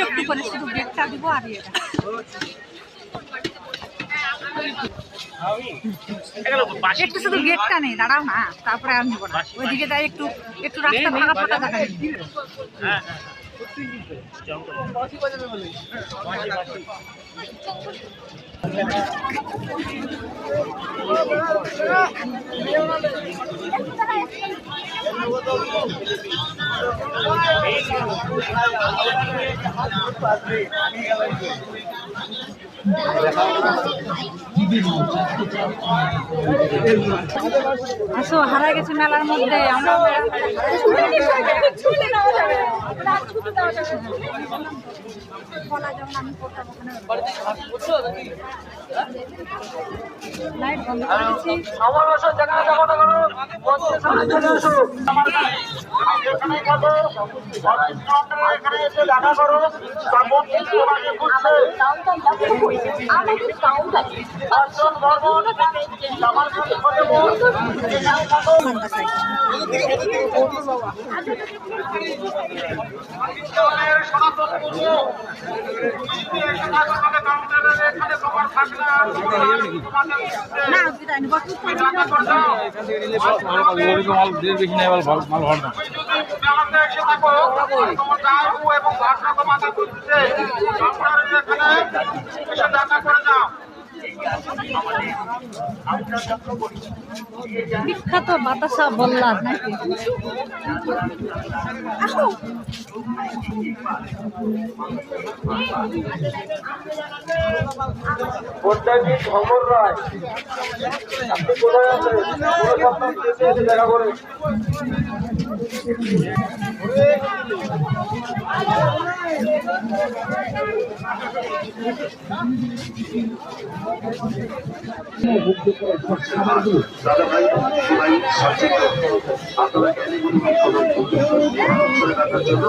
একটু করে শুধু গেটটা দিব আর একটু শুধু গেটটা নেই, দাঁড়াও না, তারপরে আর নেবো না। ওইদিকে যাই একটু একটু রাস্তা ভাঙা ফাঁকা দেখা আসো, হারা গেছে মেলার মধ্যে। আমরা লাইট বন্ধ করে দিচ্ছি। বিখ্যাত বাতাসা বললাম নাকি? খবর নয়, আপনি কোথায় আছেন? দেখা করে দাদা ভাই সবাই সচেতন, আপনারা জন্য